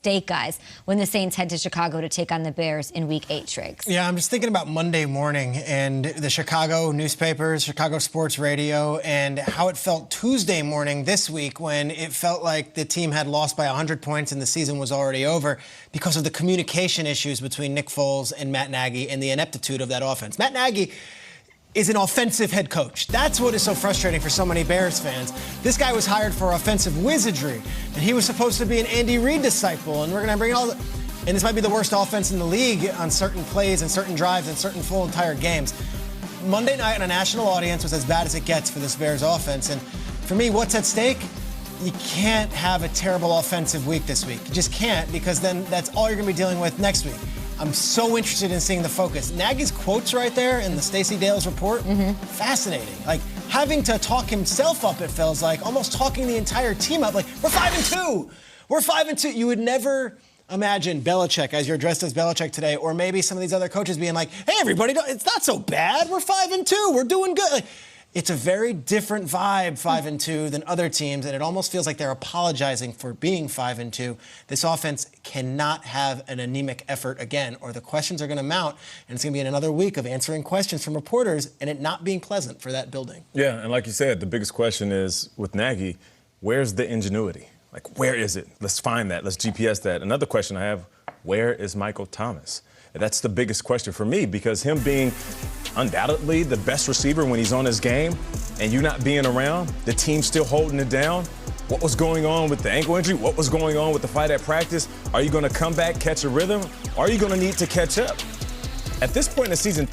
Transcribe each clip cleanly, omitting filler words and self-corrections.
stake, guys, when the Saints head to Chicago to take on the Bears in Week 8, Triggs? Yeah, I'm just thinking about Monday morning and the Chicago newspapers, Chicago sports radio, and how it felt Tuesday morning this week when it felt like the team had lost by 100 points and the season was already over because of the communication issues between Nick Foles and Matt Nagy and the ineptitude of that offense. Matt Nagy is an offensive head coach. That's what is so frustrating for so many Bears fans. This guy was hired for offensive wizardry, and he was supposed to be an Andy Reid disciple, and we're going to bring in all the... And this might be the worst offense in the league on certain plays and certain drives and certain full entire games. Monday night on a national audience was as bad as it gets for this Bears offense, and for me, what's at stake? You can't have a terrible offensive week this week. You just can't, because then that's all you're going to be dealing with next week. I'm so interested in seeing the focus. Nagy's quotes right there in the Stacey Dales report, fascinating. Like, having to talk himself up, it feels like, almost talking the entire team up. Like, we're 5-2. We're 5-2. You would never imagine Belichick, as you're dressed as Belichick today, or maybe some of these other coaches being like, hey, everybody, it's not so bad. We're 5-2. We're doing good. Like, it's a very different vibe, 5-2, than other teams, and it almost feels like they're apologizing for being 5-2. This offense cannot have an anemic effort again, or the questions are going to mount, and it's going to be another week of answering questions from reporters and it not being pleasant for that building. Yeah, and like you said, the biggest question is, with Nagy, where's the ingenuity? Like, where is it? Let's find that. Let's GPS that. Another question I have, where is Michael Thomas? That's the biggest question for me, because him being undoubtedly the best receiver when he's on his game and you not being around, the team still holding it down. What was going on with the ankle injury? What was going on with the fight at practice? Are you going to come back, catch a rhythm? Or are you going to need to catch up? At this point in the season,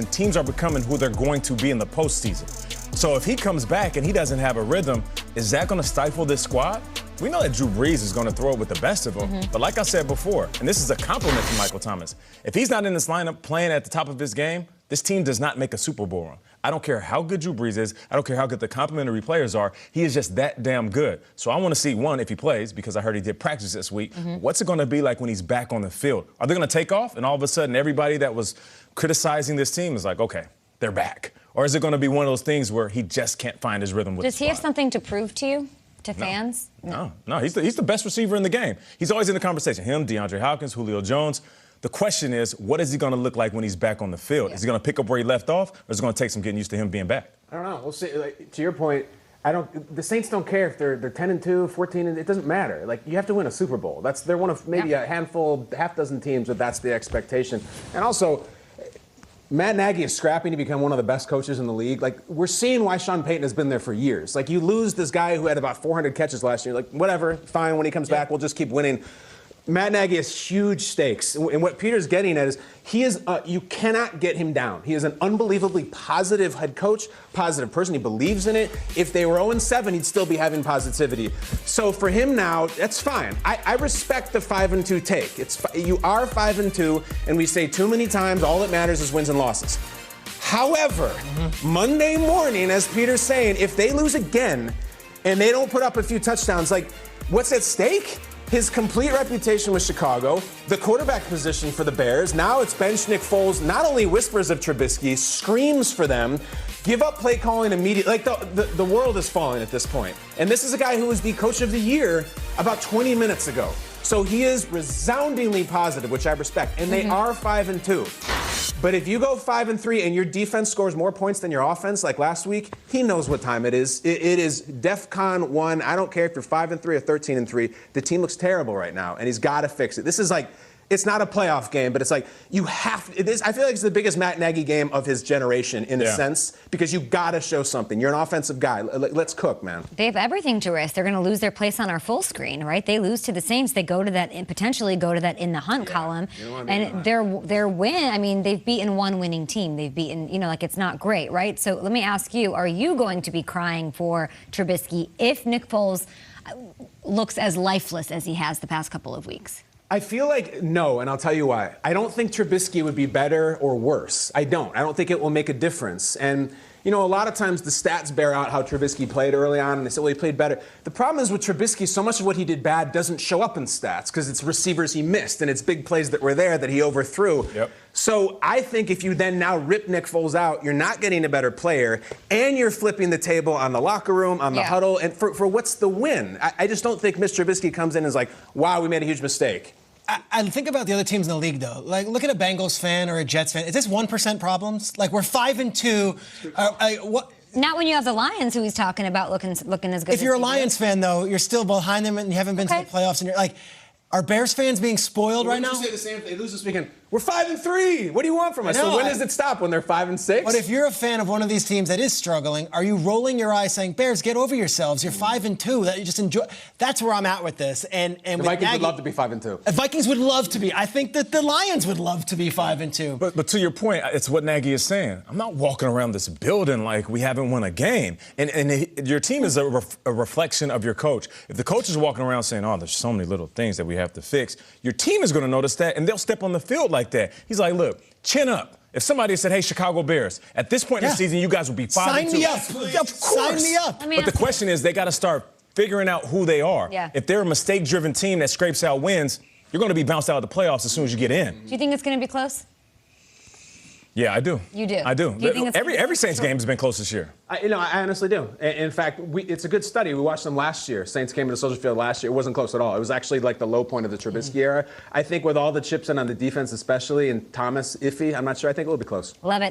teams are becoming who they're going to be in the postseason. So if he comes back and he doesn't have a rhythm, is that going to stifle this squad? We know that Drew Brees is going to throw it with the best of them. But like I said before, and this is a compliment to Michael Thomas, if he's not in this lineup playing at the top of his game, this team does not make a Super Bowl run. I don't care how good Drew Brees is. I don't care how good the complementary players are. He is just that damn good. So I want to see, one, if he plays, because I heard he did practice this week, what's it going to be like when he's back on the field? Are they going to take off and all of a sudden everybody that was criticizing this team is like, okay, they're back? Or is it going to be one of those things where he just can't find his rhythm with the squad? Does he have something to prove to you? To fans? No. He's the best receiver in the game. He's always in the conversation. Him, DeAndre Hopkins, Julio Jones. The question is, what is he going to look like when he's back on the field? Yeah. Is he going to pick up where he left off, or is it going to take some getting used to him being back? I don't know. We'll see. Like, to your point, the Saints don't care if they're 10-2, 14, it doesn't matter. Like, you have to win a Super Bowl. They're one of maybe a handful, half dozen teams that that's the expectation. And also, Matt Nagy is scrapping to become one of the best coaches in the league. Like, we're seeing why Sean Payton has been there for years. Like, you lose this guy who had about 400 catches last year. Like, whatever, fine, when he comes back, we'll just keep winning. Matt Nagy has huge stakes. And what Peter's getting at is you cannot get him down. He is an unbelievably positive head coach, positive person. He believes in it. If they were 0-7, he'd still be having positivity. So for him now, that's fine. I respect the 5-2 take. You are 5-2, and we say too many times all that matters is wins and losses. However, Monday morning, as Peter's saying, if they lose again and they don't put up a few touchdowns, like, what's at stake? His complete reputation with Chicago, the quarterback position for the Bears. Now it's bench Nick Foles, not only whispers of Trubisky, screams for them, give up play calling immediately. Like, the world is falling at this point. And this is a guy who was the coach of the year about 20 minutes ago. So he is resoundingly positive, which I respect. And they are 5-2. But if you go 5-3 and your defense scores more points than your offense, like last week, he knows what time it is. It is DEFCON 1. I don't care if you're 5-3 or 13-3. The team looks terrible right now, and he's got to fix it. This is like, it's not a playoff game, but it's like you have to. I feel like it's the biggest Matt Nagy game of his generation in a sense, because you got to show something. You're an offensive guy. Let's cook, man. They have everything to risk. They're going to lose their place on our full screen, right? They lose to the Saints. They go to that and potentially go to that in the hunt column. And their win, I mean, they've beaten one winning team. They've beaten, like, it's not great, right? So let me ask you, are you going to be crying for Trubisky if Nick Foles looks as lifeless as he has the past couple of weeks? I feel like no, and I'll tell you why. I don't think Trubisky would be better or worse. I don't think it will make a difference. And a lot of times the stats bear out how Trubisky played early on, and they say, well, he played better. The problem is with Trubisky, so much of what he did bad doesn't show up in stats because it's receivers he missed and it's big plays that were there that he overthrew. Yep. So I think if you then now rip Nick Foles out, you're not getting a better player, and you're flipping the table on the locker room, on the huddle, and for what's the win? I just don't think Mr. Trubisky comes in and is like, wow, we made a huge mistake. I think about the other teams in the league, though. Like, look at a Bengals fan or a Jets fan. Is this 1% problems? Like, we're 5-2. What? Not when you have the Lions, who he's talking about looking as good. If you're a Lions fan, though, you're still behind them and you haven't been to the playoffs, and you're like, are Bears fans being spoiled right now? You say the same. They lose this weekend. We're 5-3. What do you want from us? So when does it stop? When they're 5-6? But if you're a fan of one of these teams that is struggling, are you rolling your eyes saying, "Bears, get over yourselves. You're 5-2. That you just enjoy." That's where I'm at with this. And the Vikings would love to be 5-2. The Vikings would love to be. I think that the Lions would love to be 5-2. But to your point, it's what Nagy is saying. I'm not walking around this building like we haven't won a game. And your team is a reflection of your coach. If the coach is walking around saying, "Oh, there's so many little things that we have to fix," your team is going to notice that, and they'll step on the field like that. He's like, "Look, chin up." If somebody said, "Hey, Chicago Bears, at this point in the season, you guys will be 5-2." Sign me up. Of course. Sign me up. But the question is, they got to start figuring out who they are. Yeah. If they're a mistake-driven team that scrapes out wins, you're going to be bounced out of the playoffs as soon as you get in. Do you think it's going to be close? Yeah, I do. You do? I do. Do you think it's Every Saints game has been close this year. I honestly do. In fact, it's a good study. We watched them last year. Saints came into Soldier Field last year. It wasn't close at all. It was actually like the low point of the Trubisky era. I think with all the chips in on the defense especially, and Thomas iffy, I'm not sure. I think it will be close. Love it.